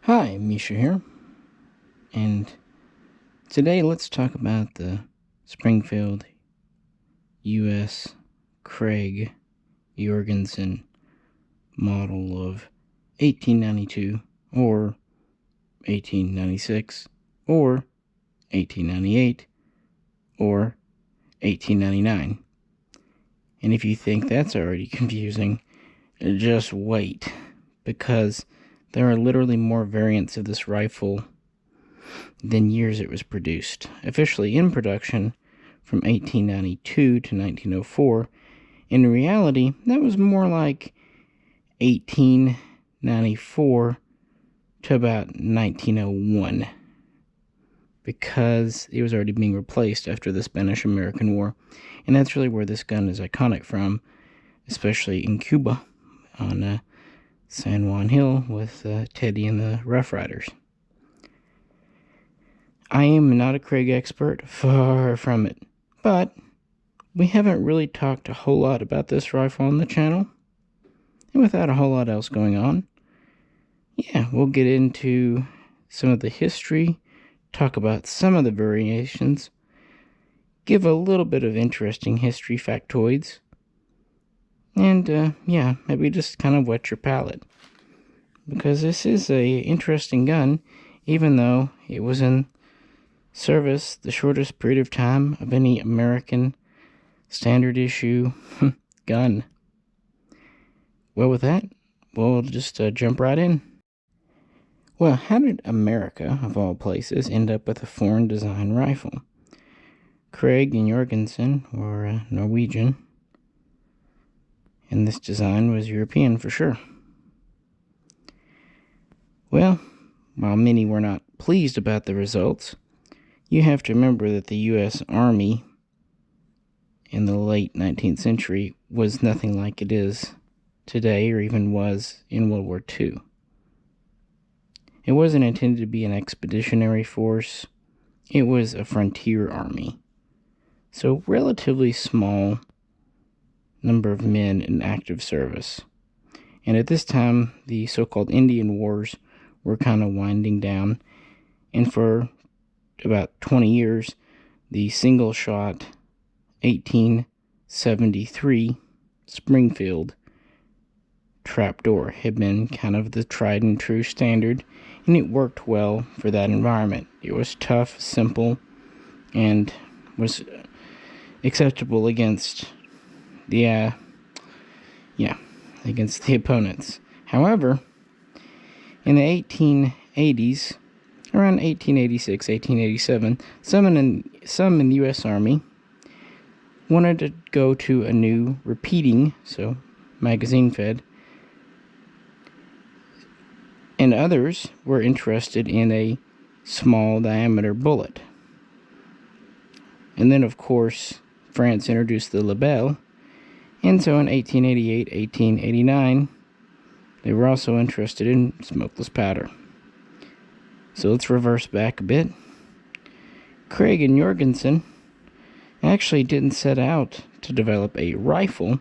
Hi, Misha here, and today let's talk about the Springfield, U.S. Krag-Jørgensen model of 1892, or 1896, or 1898, or 1899. And if you think that's already confusing, just wait, because there are literally more variants of this rifle than years it was produced. Officially in production from 1892 to 1904. In reality, that was more like 1894 to about 1901, because it was already being replaced after the Spanish-American War. And that's really where this gun is iconic from, especially in Cuba on San Juan Hill with Teddy and the Rough Riders. I am not a Krag expert, far from it, but we haven't really talked a whole lot about this rifle on the channel, and without a whole lot else going on, yeah, we'll get into some of the history, talk about some of the variations, give a little bit of interesting history factoids, and yeah, maybe just kind of whet your palate, because this is a interesting gun, even though it was in service the shortest period of time of any American standard issue gun. Well, with that, we'll just jump right in. Well, how did America, of all places, end up with a foreign design rifle? Krag-Jørgensen were Norwegian, and this design was European for sure. Well, while many were not pleased about the results, you have to remember that the U.S. Army in the late 19th century was nothing like it is today, or even was in World War II. It wasn't intended to be an expeditionary force. It was a frontier army. So relatively small number of men in active service. And at this time, the so-called Indian Wars were kind of winding down. And for about 20 years, the single-shot 1873 Springfield trapdoor had been kind of the tried and true standard, and it worked well for that environment. It was tough, simple, and was acceptable against the against the opponents. However, in the 1880s, around 1886, 1887, some in the U.S. Army wanted to go to a new repeating, so magazine-fed, and others were interested in a small diameter bullet. And then, of course, France introduced the Lebel, and so in 1888, 1889, they were also interested in smokeless powder. So let's reverse back a bit. Krag-Jørgensen actually didn't set out to develop a rifle.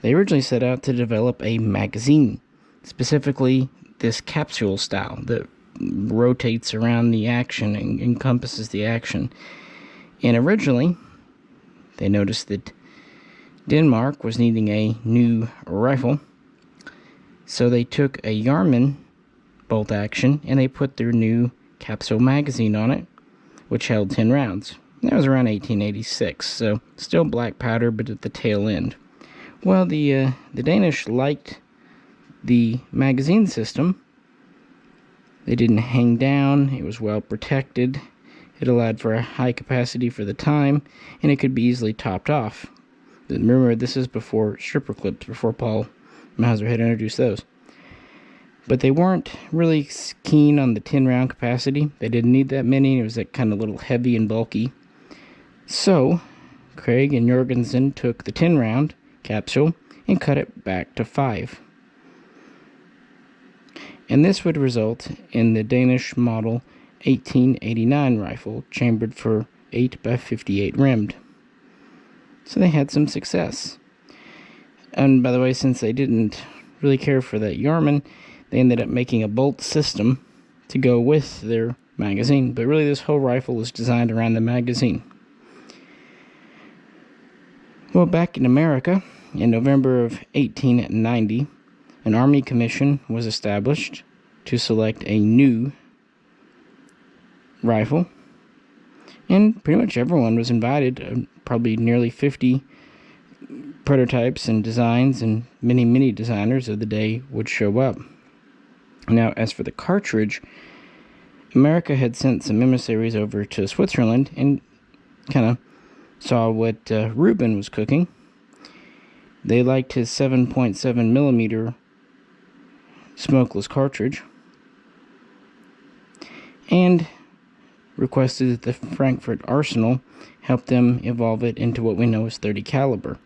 They originally set out to develop a magazine, specifically this capsule style that rotates around the action and encompasses the action. And originally, they noticed that Denmark was needing a new rifle, so they took a Yarman bolt action and they put their new capsule magazine on it, which held 10 rounds. That was around 1886, so still black powder, but at the tail end. Well, the Danish liked the magazine system. They didn't hang down, it was well protected, it allowed for a high capacity for the time, and it could be easily topped off. Remember, this is before stripper clips, before Paul Mauser had introduced those. But they weren't really keen on the 10-round capacity. They didn't need that many. It was that kind of little heavy and bulky. So, Krag-Jørgensen took the 10-round capsule and cut it back to 5. And this would result in the Danish model 1889 rifle, chambered for 8x58 rimmed. So they had some success. And by the way, since they didn't really care for that Yarman, they ended up making a bolt system to go with their magazine. But really, this whole rifle was designed around the magazine. Well, back in America, in November of 1890, an Army commission was established to select a new rifle. And pretty much everyone was invited, probably nearly 50 prototypes and designs, and many designers of the day would show up. Now, as for the cartridge, America had sent some emissaries over to Switzerland and kind of saw what Reuben was cooking. They liked his 7.7 millimeter smokeless cartridge and requested that the Frankfurt Arsenal help them evolve it into what we know as 30 caliber.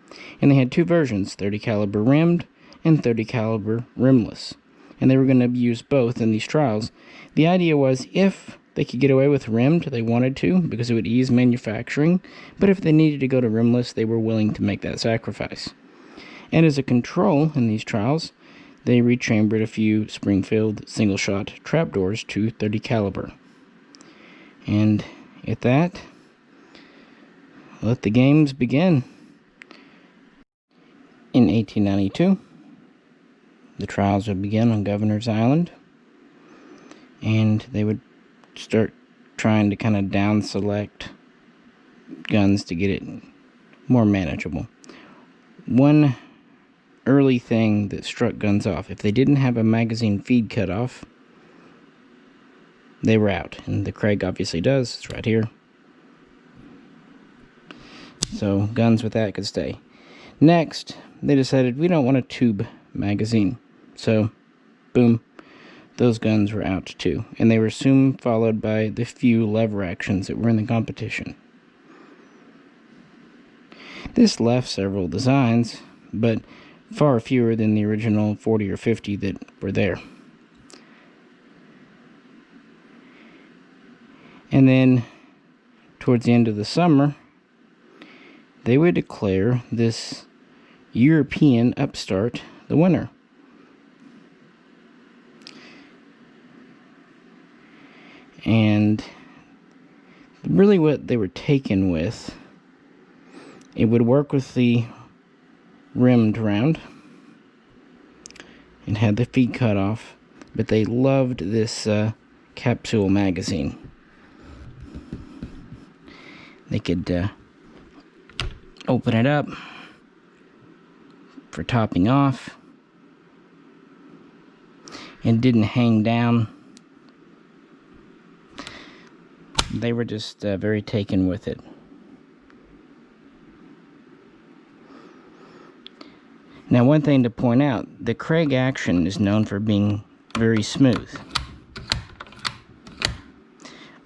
And they had two versions, 30 caliber rimmed and 30 caliber rimless. And they were going to use both in these trials. The idea was if they could get away with rimmed, they wanted to, because it would ease manufacturing. But if they needed to go to rimless, they were willing to make that sacrifice. And as a control in these trials, they rechambered a few Springfield single-shot trapdoors to 30 caliber. And at that, let the games begin. In 1892, the trials would begin on Governor's Island, and they would start trying to kind of down-select guns to get it more manageable. One early thing that struck guns off, if they didn't have a magazine feed cutoff, they were out. And the Krag obviously does. It's right here. So guns with that could stay. Next, they decided we don't want a tube magazine. So, boom, those guns were out too. And they were soon followed by the few lever actions that were in the competition. This left several designs, but far fewer than the original 40 or 50 that were there. And then, towards the end of the summer, they would declare this European upstart the winner. And really what they were taken with, it would work with the rimmed round and had the feed cut off, but they loved this capsule magazine. They could open it up for topping off and didn't hang down. They were just very taken with it. Now, one thing to point out, the Krag action is known for being very smooth.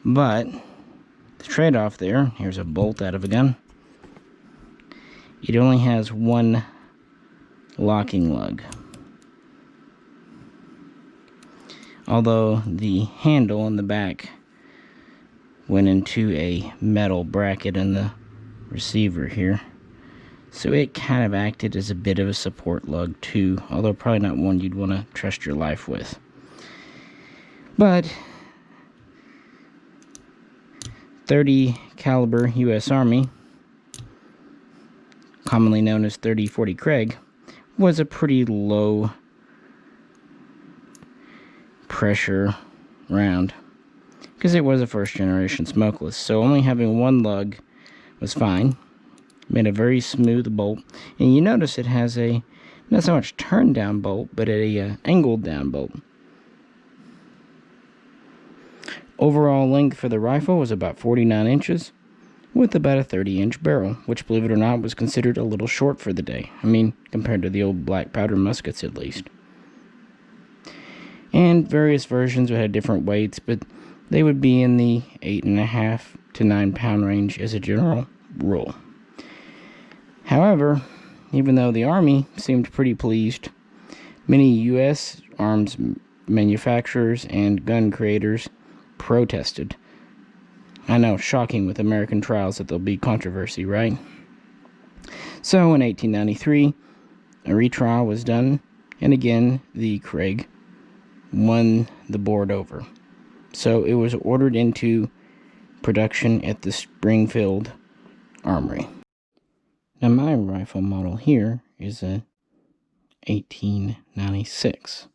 But the trade-off there, here's a bolt out of a gun. It only has one locking lug. Although the handle on the back went into a metal bracket in the receiver here. So it kind of acted as a bit of a support lug too, although probably not one you'd want to trust your life with. But 30 caliber US Army, commonly known as 30-40 Krag, was a pretty low pressure round because it was a first generation smokeless, so only having one lug was fine. Made a very smooth bolt, and you notice it has a not so much turned down bolt, but a angled down bolt. Overall length for the rifle was about 49 inches with about a 30-inch barrel, which, believe it or not, was considered a little short for the day. I mean, compared to the old black powder muskets at least. And various versions would have different weights, but they would be in the 8.5 to 9 pound range as a general rule. However, even though the Army seemed pretty pleased, many U.S. arms manufacturers and gun creators protested. I know, shocking with American trials that there'll be controversy, right? So in 1893, a retrial was done, and again, the Krag won the board over. So it was ordered into production at the Springfield Armory. Now my rifle model here is a 1896.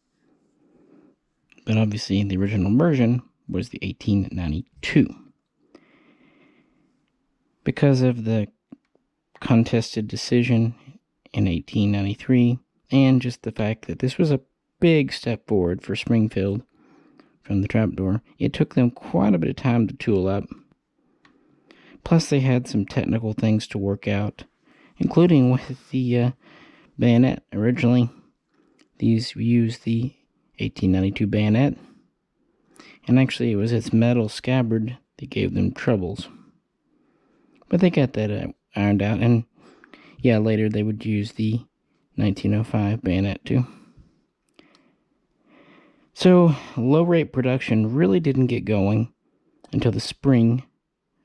But obviously the original version was the 1892. Because of the contested decision in 1893, and just the fact that this was a big step forward for Springfield from the trapdoor, it took them quite a bit of time to tool up. Plus they had some technical things to work out, including with the bayonet. Originally, these used the 1892 bayonet, and actually it was its metal scabbard that gave them troubles. But they got that ironed out, and yeah, later they would use the 1905 bayonet too. So low rate production really didn't get going until the spring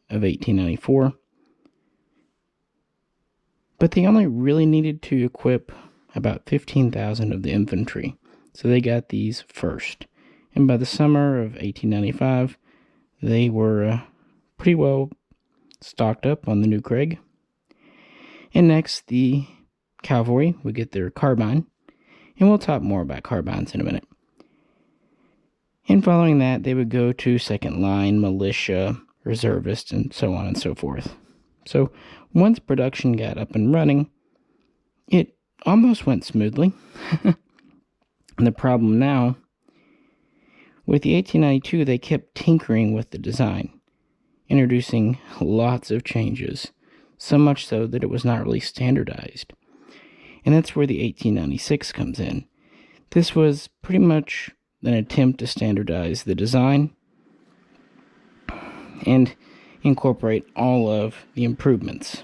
of 1894. But they only really needed to equip about 15,000 of the infantry, so they got these first. And by the summer of 1895, they were pretty well stocked up on the new Krag. And next, the cavalry would get their Carbine, and we'll talk more about carbines in a minute. And following that, they would go to second line, militia, reservists, and so on and so forth. So once production got up and running, it almost went smoothly. And the problem now, with the 1892, they kept tinkering with the design, introducing lots of changes, so much so that it was not really standardized. And that's where the 1896 comes in. This was pretty much an attempt to standardize the design and incorporate all of the improvements.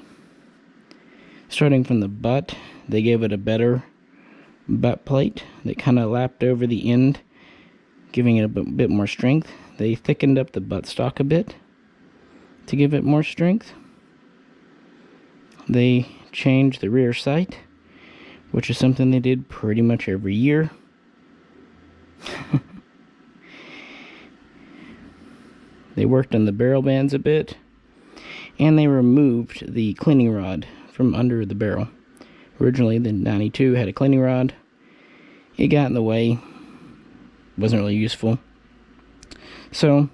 Starting from the butt, they gave it a better butt plate that kind of lapped over the end, giving it a bit more strength. They thickened up the buttstock a bit to give it more strength. They changed the rear sight, which is something they did pretty much every year. They worked on the barrel bands a bit, and they removed the cleaning rod from under the barrel. Originally, the 92 had a cleaning rod. It got in the way, wasn't really useful. So,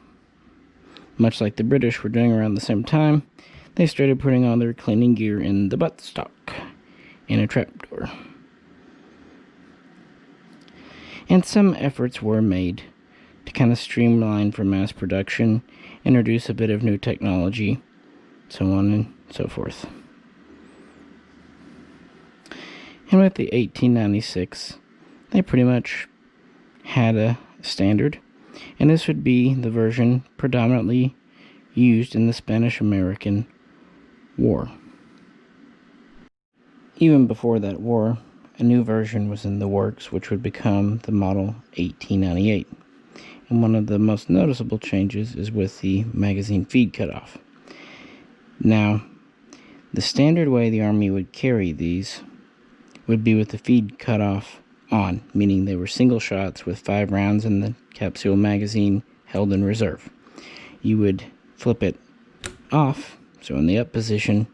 much like the British were doing around the same time, they started putting all their cleaning gear in the buttstock in a trapdoor. And some efforts were made to kind of streamline for mass production, introduce a bit of new technology, so on and so forth. And with the 1896, they pretty much had a standard, and this would be the version predominantly used in the Spanish-American War. Even before that war, a new version was in the works, which would become the model 1898. And one of the most noticeable changes is with the magazine feed cutoff. Now, the standard way the Army would carry these would be with the feed cutoff on, meaning they were single shots with 5 rounds in the capsule magazine held in reserve. You would flip it off, so in the up position,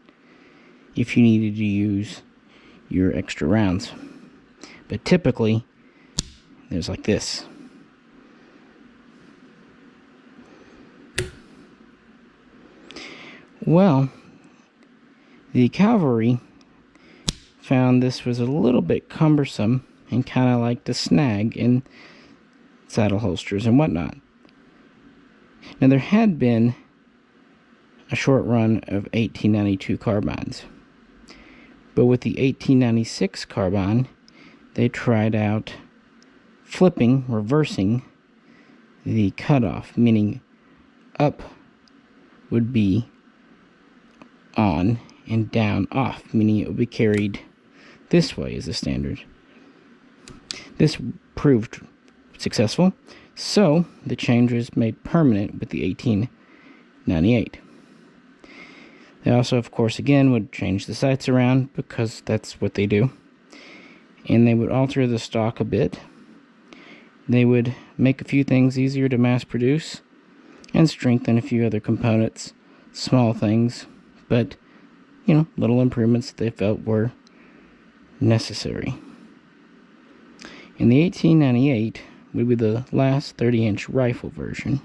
if you needed to use your extra rounds. But typically, there's like this. Well, the cavalry found this was a little bit cumbersome and kind of like to snag in saddle holsters and whatnot. Now, there had been a short run of 1892 carbines, but with the 1896 carbine, they tried out reversing the cutoff, meaning up would be on and down off, meaning it would be carried this way as a standard. This proved successful, so the change was made permanent with the 1898. They also, of course, again would change the sights around because that's what they do, and they would alter the stock a bit. They would make a few things easier to mass produce, and strengthen a few other components, small things, but, you know, little improvements that they felt were necessary. In the 1898 would be the last 30-inch rifle version.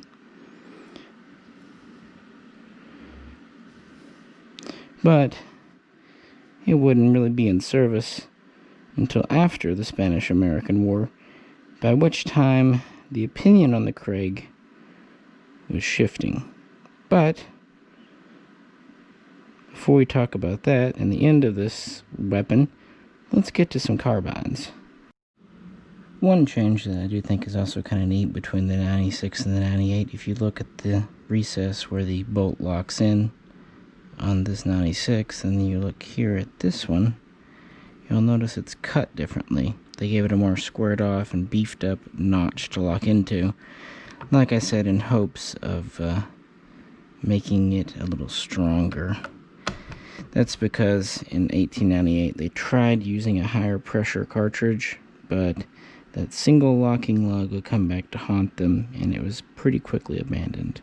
But it wouldn't really be in service until after the Spanish-American War, by which time the opinion on the Krag was shifting. But before we talk about that and the end of this weapon, let's get to some carbines. One change that I do think is also kind of neat between the 96 and the 98, if you look at the recess where the bolt locks in on this 96, and then you look here at this one, you'll notice it's cut differently. They gave it a more squared off and beefed up notch to lock into, like I said, in hopes of making it a little stronger. That's because in 1898 they tried using a higher pressure cartridge, but that single locking lug would come back to haunt them, and it was pretty quickly abandoned.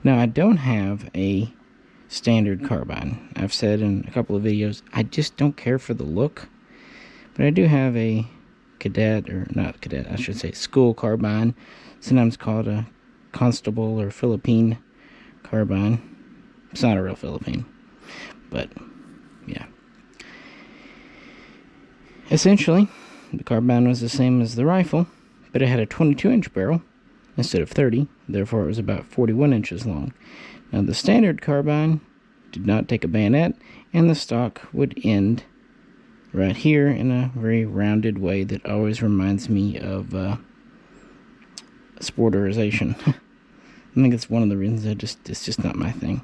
Now, I don't have a standard carbine. I've said in a couple of videos, I just don't care for the look, but I do have a cadet, or not cadet, I should say school carbine, sometimes called a Constable or Philippine carbine. It's not a real Philippine, but yeah. Essentially, the carbine was the same as the rifle, but it had a 22-inch barrel instead of 30, therefore it was about 41 inches long. Now, the standard carbine did not take a bayonet, and the stock would end right here in a very rounded way that always reminds me of sporterization. I think it's one of the reasons it's just not my thing.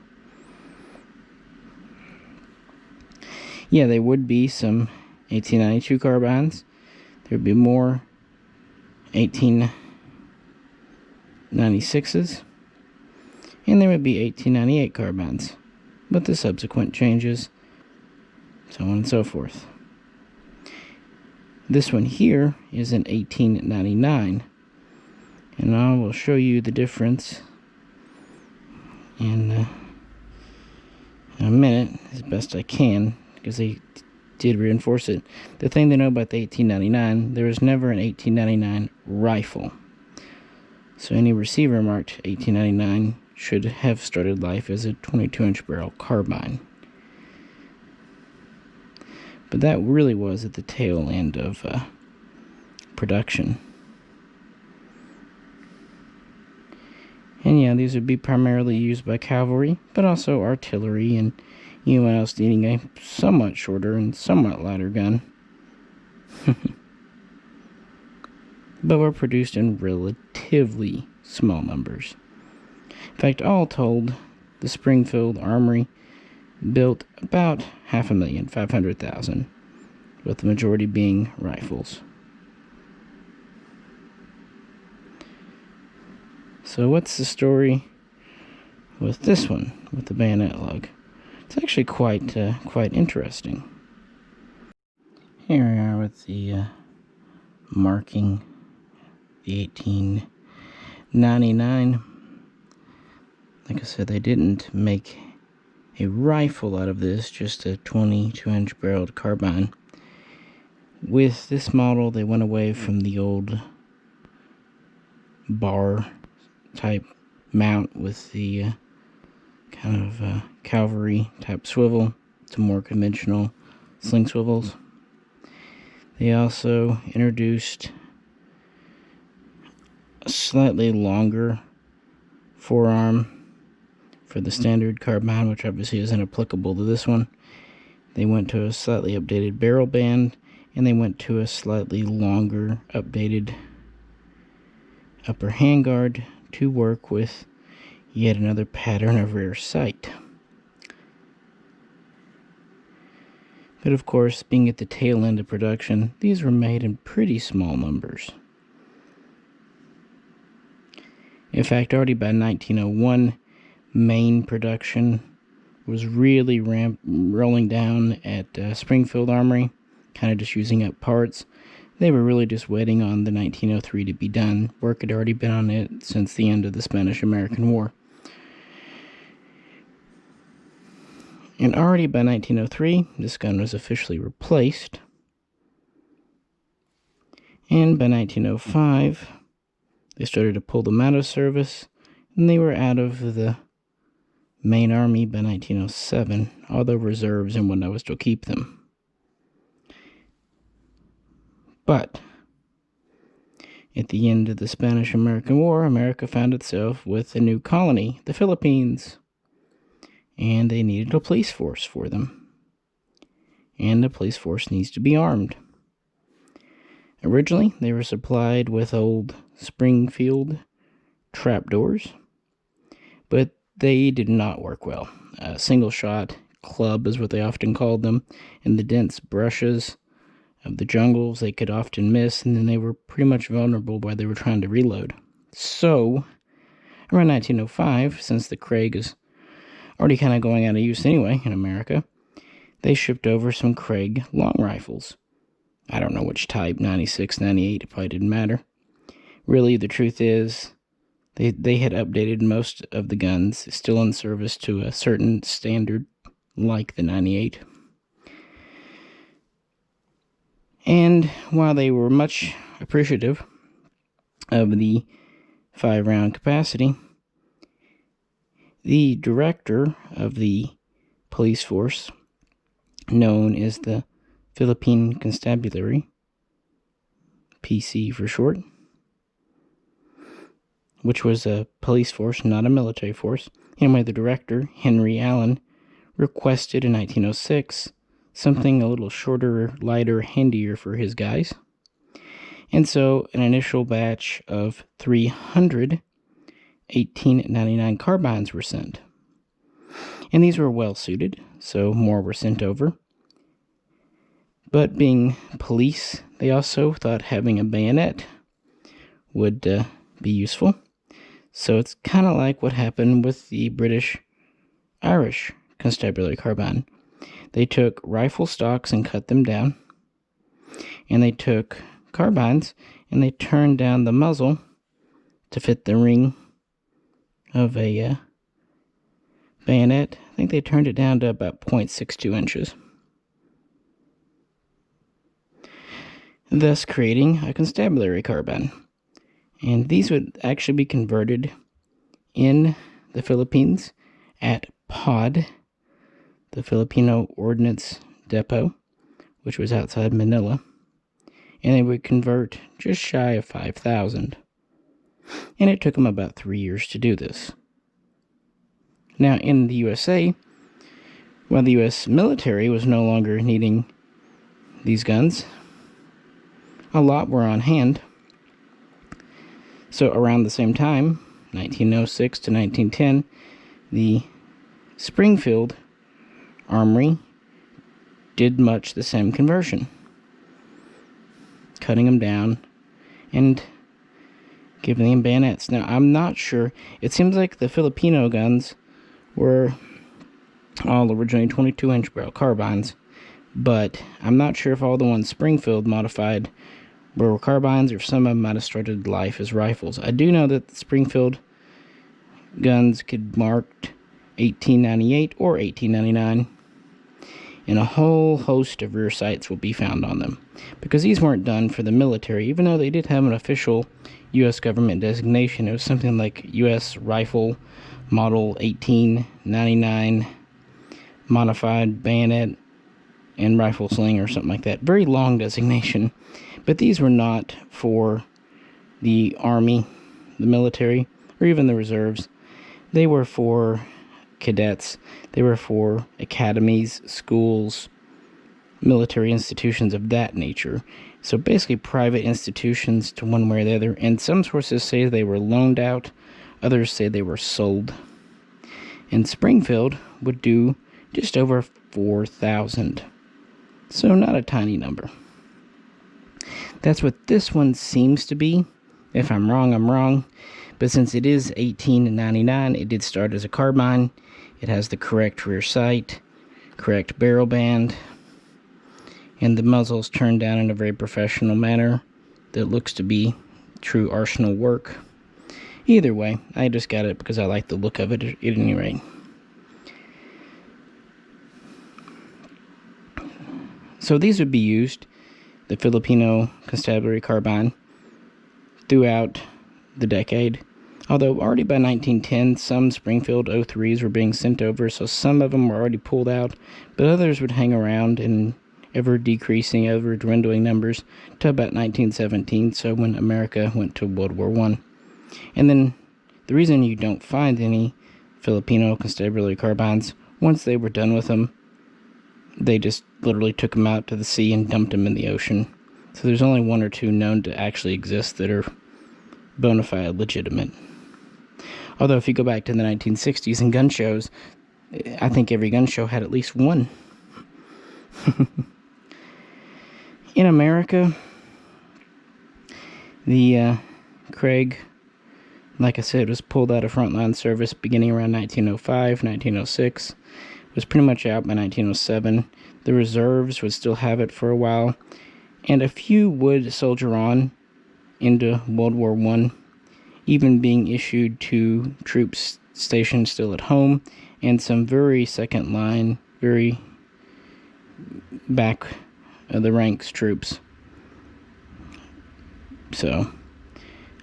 Yeah, there would be some 1892 carbines. There would be more 1896s. And there would be 1898 carbines, but the subsequent changes, so on and so forth. This one here is an 1899, and I will show you the difference in a minute as best I can, because they did reinforce it. The thing to know about the 1899, there was never an 1899 rifle. So any receiver marked 1899 should have started life as a 22-inch barrel carbine. But that really was at the tail end of production. And yeah, these would be primarily used by cavalry, but also artillery and anyone else needing a somewhat shorter and somewhat lighter gun. But were produced in relatively small numbers. In fact, all told, the Springfield Armory built about 500,000, with the majority being rifles. So what's the story with this one, with the bayonet lug? It's actually quite interesting. Here we are with the marking, the 1899. Like I said, they didn't make a rifle out of this, just a 22-inch barreled carbine. With this model, they went away from the old bar type mount with the kind of cavalry type swivel to more conventional sling swivels. They also introduced a slightly longer forearm for the standard carbine, which obviously isn't applicable to this one. They went to a slightly updated barrel band, and they went to a slightly longer updated upper handguard to work with yet another pattern of rear sight. But of course, being at the tail end of production, these were made in pretty small numbers. In fact, already by 1901, main production was really rolling down at Springfield Armory, kind of just using up parts. They were really just waiting on the 1903 to be done. Work had already been on it since the end of the Spanish-American War. And already by 1903, this gun was officially replaced. And by 1905, they started to pull them out of service, and they were out of the main army by 1907, although reserves and whatnot would still keep them. But at the end of the Spanish-American War, America found itself with a new colony, the Philippines, and they needed a police force for them. And the police force needs to be armed. Originally, they were supplied with old Springfield trapdoors, but they did not work well. Single-shot club is what they often called them, and the dense brushes of the jungles they could often miss, and then they were pretty much vulnerable while they were trying to reload. So, around 1905, since the Krag is already kind of going out of use anyway in America, they shipped over some Krag long rifles. I don't know which type, 96, 98, it probably didn't matter. Really, the truth is, they had updated most of the guns, still in service to a certain standard, like the 98. And while they were much appreciative of the 5-round capacity, the director of the police force, known as the Philippine Constabulary, PC for short, which was a police force, not a military force. Anyway, the director, Henry Allen, requested in 1906 something a little shorter, lighter, handier for his guys. And so an initial batch of 300 1899 carbines were sent. And these were well suited, so more were sent over. But being police, they also thought having a bayonet would be useful. So it's kind of like what happened with the British-Irish constabulary carbine. They took rifle stocks and cut them down, and they took carbines and they turned down the muzzle to fit the ring of a bayonet. I think they turned it down to about 0.62 inches, thus creating a constabulary carbine. And these would actually be converted in the Philippines at POD, the Filipino Ordnance Depot, which was outside Manila, and they would convert just shy of 5,000. And it took them about 3 years to do this. Now, in the USA, while the U.S. military was no longer needing these guns, a lot were on hand. So around the same time, 1906 to 1910, the Springfield Armory did much the same conversion, cutting them down and giving them bayonets. Now, I'm not sure. It seems like the Filipino guns were all originally 22-inch barrel carbines, but I'm not sure if all the ones Springfield modified were carbines or if some of them might have started life as rifles. I do know that the Springfield guns could marked 1898 or 1899, and a whole host of rear sights will be found on them, because these weren't done for the military. Even though they did have an official U.S. government designation, it was something like U.S. Rifle Model 1899 Modified Bayonet and Rifle Sling or something like that. Very long designation, but these were not for the Army, the military, or even the reserves. They were for cadets. They were for academies, schools, military institutions of that nature. So basically private institutions to one way or the other. And some sources say they were loaned out. Others say they were sold. And Springfield would do just over 4,000. So not a tiny number. That's what this one seems to be. If I'm wrong, I'm wrong. But since it is 1899, it did start as a carbine. It has the correct rear sight, correct barrel band, and the muzzle's turned down in a very professional manner that looks to be true arsenal work. Either way, I just got it because I like the look of it at any rate. So these would be used, the Filipino constabulary carbine, throughout the decade. Although already by 1910, some Springfield 03s were being sent over, so some of them were already pulled out, but others would hang around in ever decreasing, ever dwindling numbers to about 1917, so when America went to World War I. And then the reason you don't find any Filipino constabulary carbines, once they were done with them, they just literally took them out to the sea and dumped them in the ocean. So there's only one or two known to actually exist that are bona fide legitimate. Although if you go back to the 1960s and gun shows, I think every gun show had at least one. In America, the Krag, like I said, was pulled out of frontline service beginning around 1905, 1906. It was pretty much out by 1907. The reserves would still have it for a while, and a few would soldier on into World War I, even being issued to troops stationed still at home, and some very second line, very back of the ranks troops. So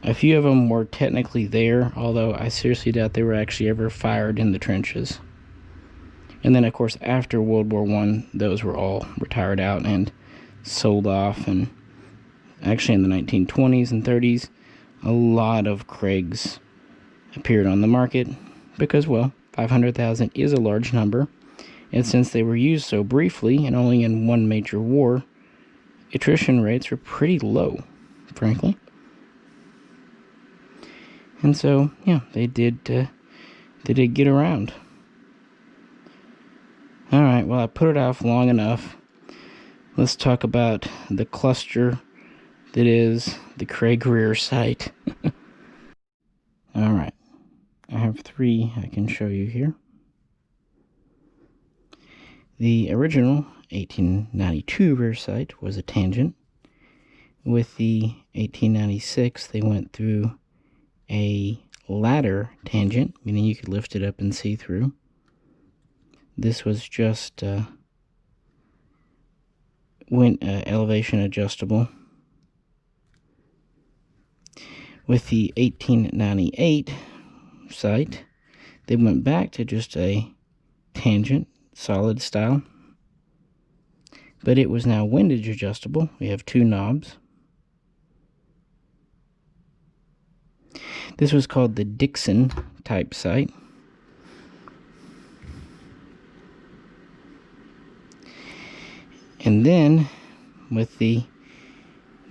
a few of them were technically there, although I seriously doubt they were actually ever fired in the trenches. And then of course after World War I, those were all retired out and sold off, and actually in the 1920s and 30s a lot of Krags appeared on the market because, well, 500,000 is a large number, and since they were used so briefly and only in one major war, attrition rates were pretty low, frankly. And so, yeah, they did get around. Alright, well, I put it off long enough. Let's talk about the cluster that is the Krag rear sight. Alright, I have three I can show you here. The original 1892 rear sight was a tangent. With the 1896, they went through a ladder tangent, meaning you could lift it up and see through. This was just elevation adjustable. With the 1898 sight, they went back to just a tangent, solid style, but it was now windage adjustable. We have two knobs. This was called the Dixon type sight. And then with the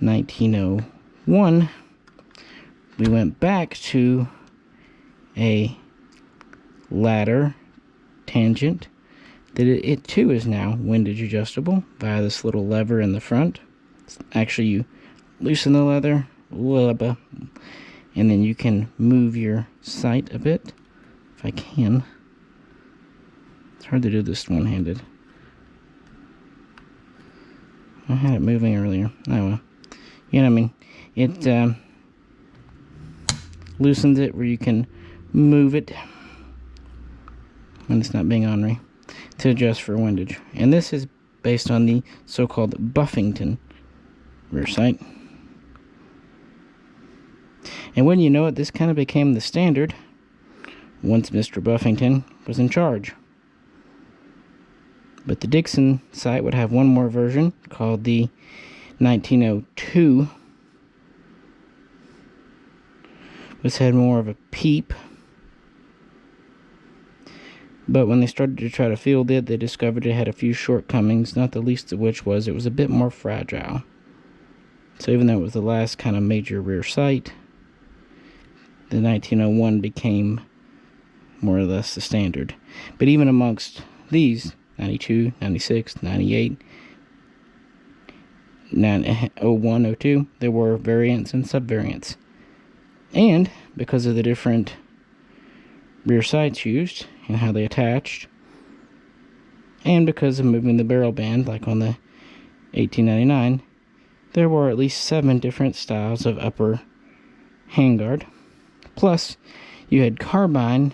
1901, we went back to a ladder tangent that it too is now windage adjustable via this little lever in the front. Actually, you loosen the leather, and then you can move your sight a bit. If I can. It's hard to do this one-handed. I had it moving earlier. Oh well. You know what I mean? It loosens it where you can move it when it's not being ornery to adjust for windage. And this is based on the so-called Buffington rear sight. And when you know it, this kind of became the standard once Mr. Buffington was in charge. But the Dixon sight would have one more version called the 1902. This had more of a peep. But when they started to try to field it, they discovered it had a few shortcomings, not the least of which was it was a bit more fragile. So even though it was the last kind of major rear sight, the 1901 became more or less the standard. But even amongst these, 92, 96, 98, 01, 02, there were variants and subvariants. And because of the different rear sights used and how they attached, and because of moving the barrel band like on the 1899, there were at least 7 different styles of upper handguard. Plus, you had carbine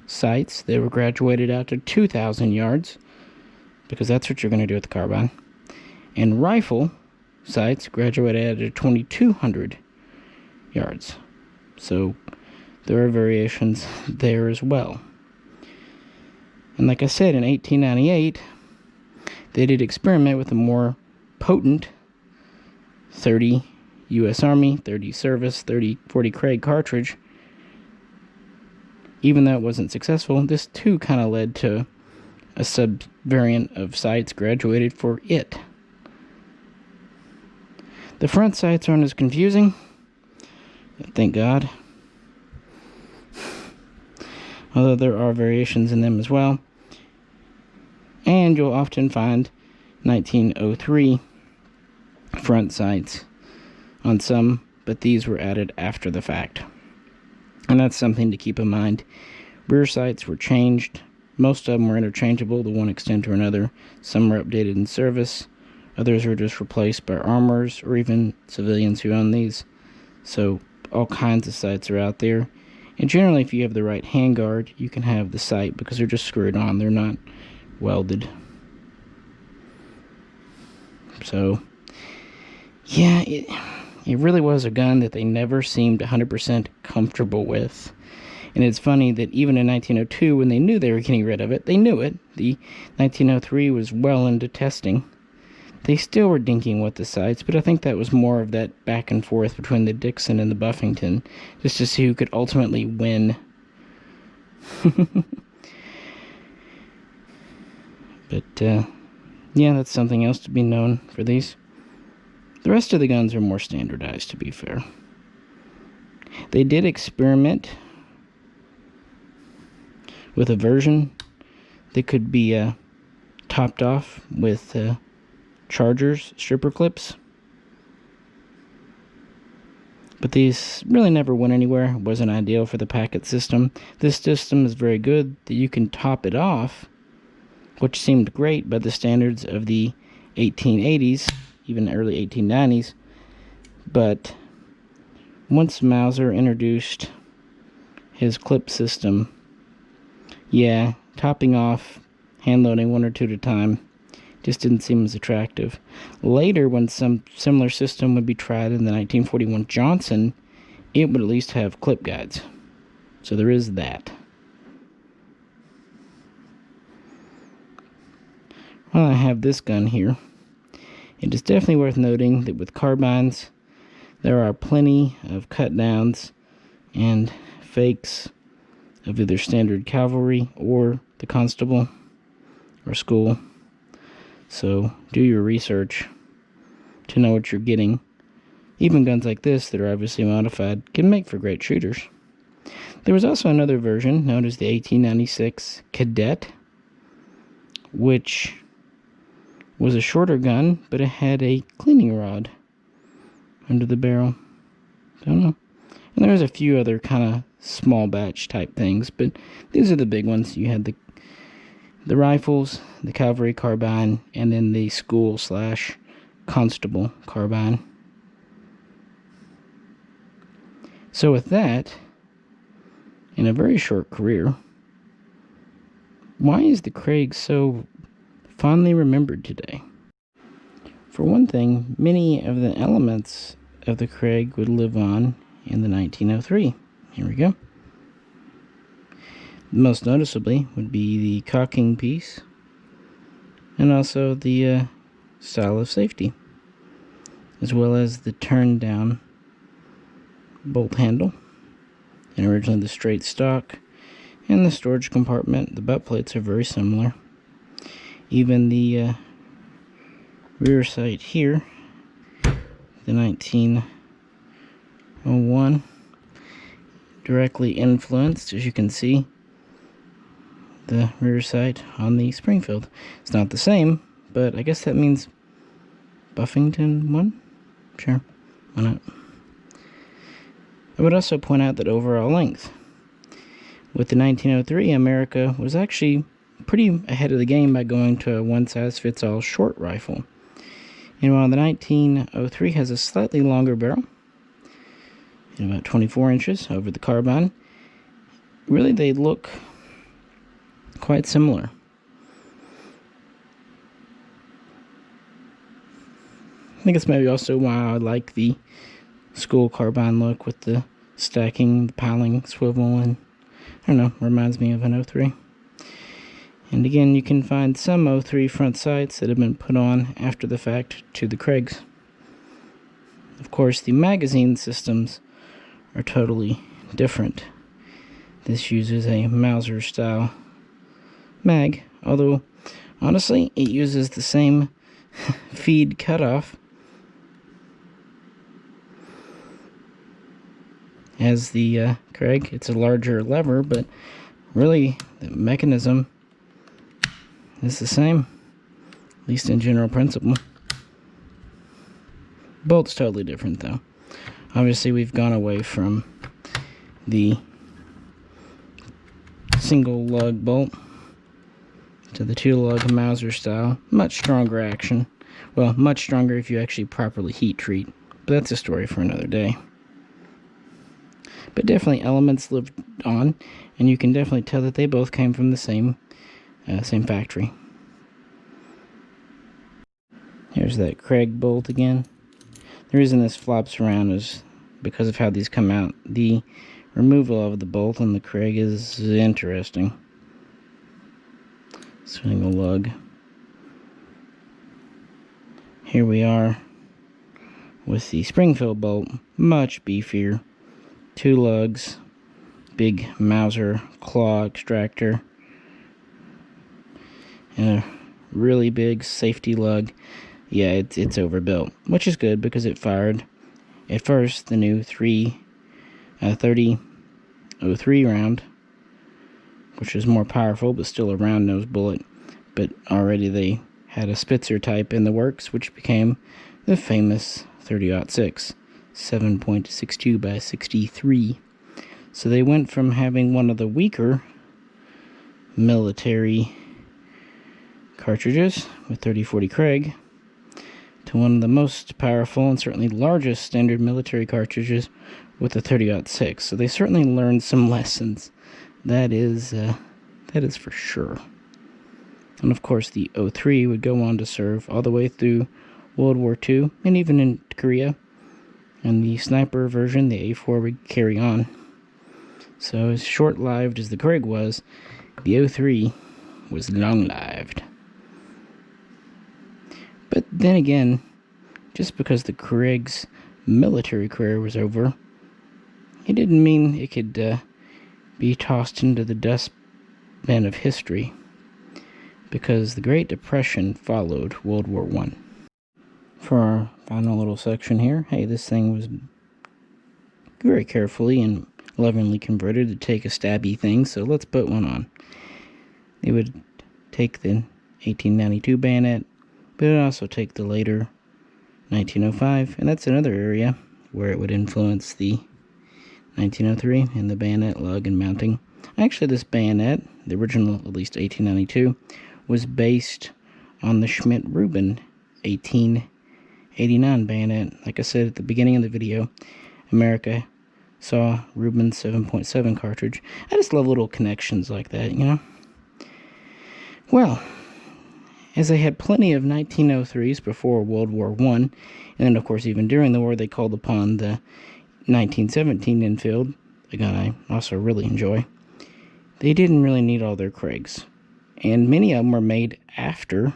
sights that were graduated out to 2,000 yards, because that's what you're going to do with the carbine. And rifle sights graduated at 2,200 yards. So there are variations there as well. And like I said, in 1898, they did experiment with a more potent 30 U.S. Army, 30 service, 40 Krag cartridge. Even though it wasn't successful, this too kind of led to a sub-variant of sights graduated for it. The front sights aren't as confusing, thank God. Although there are variations in them as well. And you'll often find 1903 front sights on some, but these were added after the fact. And that's something to keep in mind. Rear sights were changed. Most of them were interchangeable to one extent or another. Some were updated in service. Others were just replaced by armorers or even civilians who own these. So all kinds of sights are out there. And generally, if you have the right handguard, you can have the sight because they're just screwed on. They're not welded. So, yeah, it really was a gun that they never seemed 100% comfortable with. And it's funny that even in 1902, when they knew they were getting rid of it, they knew it. The 1903 was well into testing. They still were dinking with the sights, but I think that was more of that back and forth between the Dixon and the Buffington, just to see who could ultimately win. But, yeah, that's something else to be known for these. The rest of the guns are more standardized, to be fair. They did experiment with a version that could be topped off with chargers, stripper clips. But these really never went anywhere. It wasn't ideal for the packet system. This system is very good that you can top it off, which seemed great by the standards of the 1880s, even early 1890s. But once Mauser introduced his clip system, yeah, topping off, hand loading one or two at a time, just didn't seem as attractive. Later, when some similar system would be tried in the 1941 Johnson, it would at least have clip guides. So there is that. Well, I have this gun here. It is definitely worth noting that with carbines, there are plenty of cut downs and fakes of either standard cavalry or the constable or school. So do your research to know what you're getting. Even guns like this that are obviously modified can make for great shooters. There was also another version known as the 1896 Cadet, which was a shorter gun, but it had a cleaning rod under the barrel. Don't know. And there was a few other kind of small batch type things, but these are the big ones. You had the rifles, the cavalry carbine, and then the school / constable carbine. So with that, in a very short career, why is the Krag so fondly remembered today? For one thing, many of the elements of the Krag would live on in the 1903. Here we go. Most noticeably would be the cocking piece and also the style of safety, as well as the turn down bolt handle, and originally the straight stock, and the storage compartment. The butt plates are very similar. Even the rear sight here, the 1901, directly influenced, as you can see, the rear sight on the Springfield. It's not the same, but I guess that means Buffington won? Sure, why not? I would also point out that overall length. With the 1903, America was actually pretty ahead of the game by going to a one-size-fits-all short rifle. And while the 1903 has a slightly longer barrel, about 24 inches over the carbine, really they look quite similar. I think it's maybe also why I like the school carbine look with the stacking, the piling, swivel, and I don't know, reminds me of an 03. And again, you can find some 03 front sights that have been put on after the fact to the Krags. Of course, the magazine systems are totally different. This uses a Mauser style mag, although honestly it uses the same feed cutoff as the Krag. It's a larger lever, but really the mechanism is the same, at least in general principle. Bolt's totally different though. Obviously we've gone away from the single lug bolt to the two lug Mauser style. Much stronger action. Well, much stronger if you actually properly heat treat, but that's a story for another day. But definitely elements lived on, and you can definitely tell that they both came from the same factory. Here's that Krag bolt again. The reason this flops around is because of how these come out. The removal of the bolt on the Krag is interesting. Single lug. Here we are with the Springfield bolt, much beefier. Two lugs, big Mauser claw extractor, and a really big safety lug. Yeah, it's overbuilt, which is good because it fired at first the new 30-03 round, which is more powerful but still a round nose bullet. But already they had a Spitzer type in the works, which became the famous 30-06. 7.62 by 63. So they went from having one of the weaker military cartridges with 30-40 Krag to one of the most powerful and certainly largest standard military cartridges with the 30-06. So they certainly learned some lessons. That is for sure. And of course the 03 would go on to serve all the way through World War II and even in Korea. And the sniper version, the A4, would carry on. So as short-lived as the Krag was, the 03 was long-lived. But then again, just because the Krag's military career was over, it didn't mean it could be tossed into the dustbin of history, because the Great Depression followed World War I. For our final little section here, hey, this thing was very carefully and lovingly converted to take a stabby thing, so let's put one on. It would take the 1892 bayonet, but it would also take the later 1905, and that's another area where it would influence the 1903 and the bayonet lug and mounting. Actually, this bayonet, the original, at least 1892, was based on the Schmidt-Rubin 1889 bayonet. Like I said at the beginning of the video, America saw Rubin's 7.7 cartridge. I just love little connections like that, you know? Well, as they had plenty of 1903s before World War I, and then of course even during the war they called upon the 1917 Enfield, a gun I also really enjoy, they didn't really need all their Krags. And many of them were made after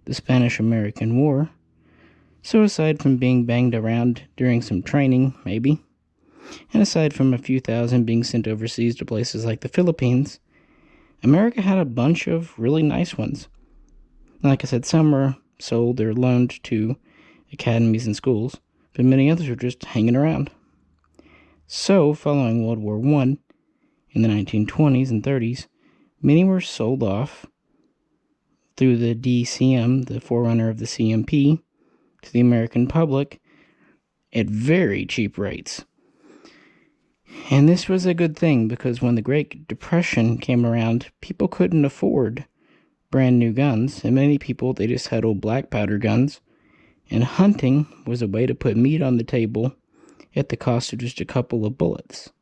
the Spanish-American War. So aside from being banged around during some training, maybe, and aside from a few thousand being sent overseas to places like the Philippines, America had a bunch of really nice ones. Like I said, some were sold or loaned to academies and schools, but many others were just hanging around. So, following World War I, in the 1920s and 30s, many were sold off through the DCM, the forerunner of the CMP, to the American public at very cheap rates. And this was a good thing, because when the Great Depression came around, people couldn't afford brand new guns, and many people, they just had old black powder guns, and hunting was a way to put meat on the table at the cost of just a couple of bullets.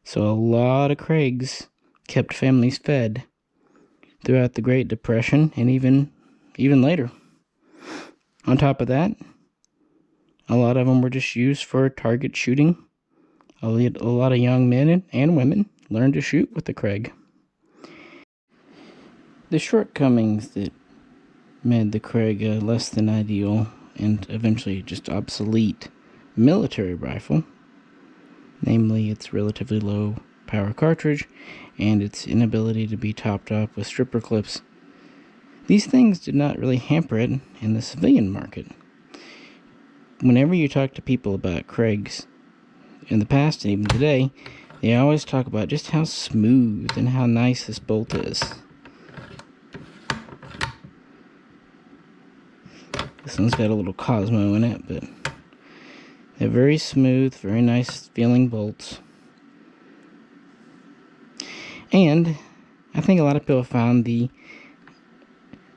So a lot of Krags kept families fed throughout the Great Depression and even later. On top of that, A lot of them were just used for target shooting. A lot of young men and women learned to shoot with the Krag. The shortcomings that made the Krag a less than ideal and eventually just obsolete military rifle, namely its relatively low power cartridge and its inability to be topped off with stripper clips. These things did not really hamper it in the civilian market. Whenever you talk to people about Krags in the past and even today, they always talk about just how smooth and how nice this bolt is. This one's got a little Cosmo in it, but they're very smooth, very nice feeling bolts. And I think a lot of people found the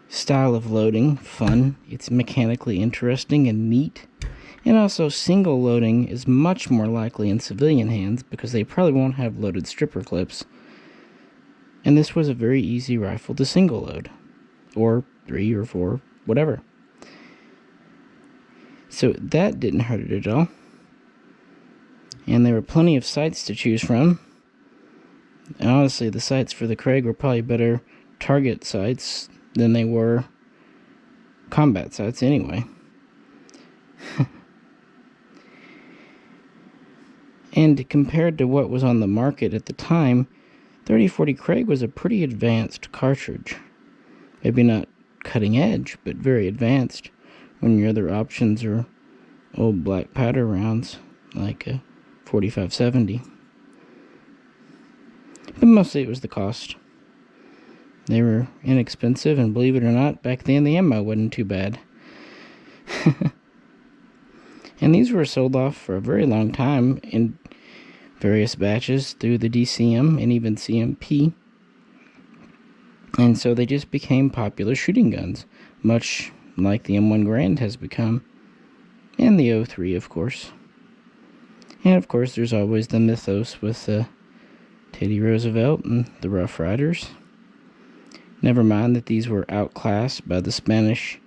style of loading fun. It's mechanically interesting and neat. And also, single loading is much more likely in civilian hands because they probably won't have loaded stripper clips. And this was a very easy rifle to single load, or 3 or 4, whatever. So that didn't hurt it at all. And there were plenty of sights to choose from. And honestly, the sights for the Krag were probably better target sights than they were combat sights anyway. And compared to what was on the market at the time, 3040 Krag was a pretty advanced cartridge. Maybe not cutting edge, but very advanced, when your other options are old black powder rounds, like a 4570. But mostly it was the cost. They were inexpensive, and believe it or not, back then the ammo wasn't too bad. And these were sold off for a very long time in various batches through the DCM and even CMP. And so they just became popular shooting guns, much like the M1 Garand has become, and the 03, of course. And of course, there's always the mythos with Teddy Roosevelt and the Rough Riders. Never mind that these were outclassed by the Spanish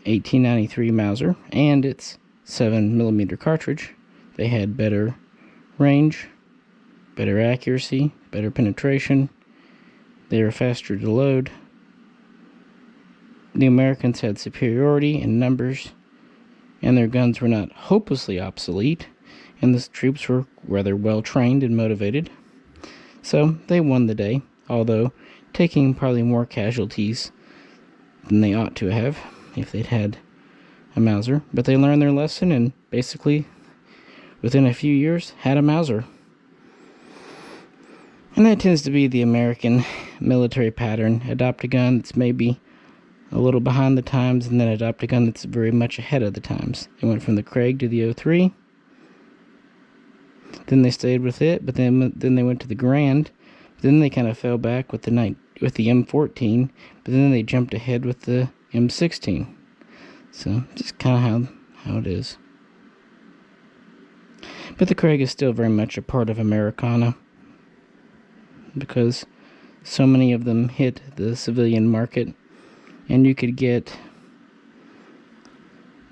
1893 Mauser and its 7mm cartridge. They had better range, better accuracy, better penetration. They were faster to load. The Americans had superiority in numbers, and their guns were not hopelessly obsolete, and the troops were rather well trained and motivated. So they won the day, although taking probably more casualties than they ought to have if they'd had a Mauser. But they learned their lesson and basically, within a few years, had a Mauser. And that tends to be the American military pattern. Adopt a gun that's maybe a little behind the times, and then adopt a gun that's very much ahead of the times. They went from the Krag to the 03. Then they stayed with it, but then they went to the Garand. Then they kind of fell back with the M14, but then they jumped ahead with the M16. So, just kind of how it is. But the Krag is still very much a part of Americana, because so many of them hit the civilian market, and you could get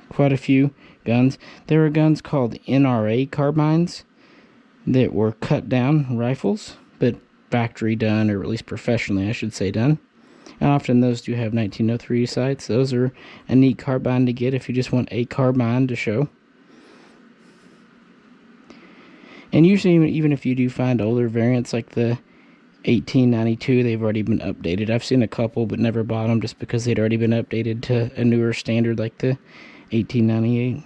quite a few guns. There were guns called NRA carbines that were cut down rifles, but factory done, or at least professionally I should say done. And often those do have 1903 sights. Those are a neat carbine to get if you just want a carbine to show. And usually, even if you do find older variants like the 1892, they've already been updated. I've seen a couple, but never bought them just because they'd already been updated to a newer standard like the 1898.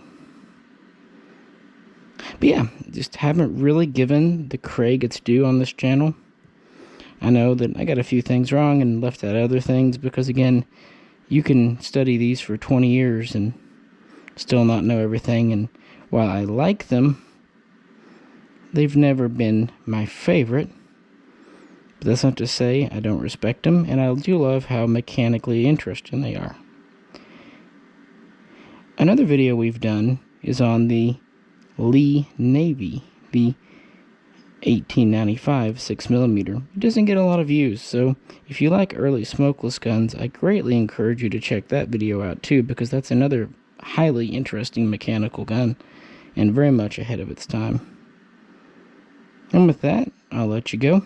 But yeah, just haven't really given the Krag its due on this channel. I know that I got a few things wrong and left out other things because, again, you can study these for 20 years and still not know everything. And while I like them, they've never been my favorite. But that's not to say I don't respect them, and I do love how mechanically interesting they are. Another video we've done is on the Lee Navy, the 1895 6mm. It doesn't get a lot of views, so if you like early smokeless guns, I greatly encourage you to check that video out too, because that's another highly interesting mechanical gun, and very much ahead of its time. And with that, I'll let you go.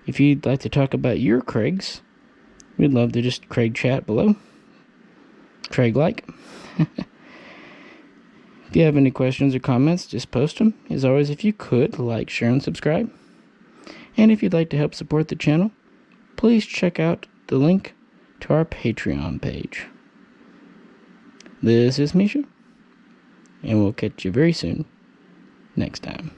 If you'd like to talk about your Krags, we'd love to just Krag chat below. Krag-like. If you have any questions or comments, just post them. As always, if you could, like, share, and subscribe. And if you'd like to help support the channel, please check out the link to our Patreon page. This is Misha, and we'll catch you very soon next time.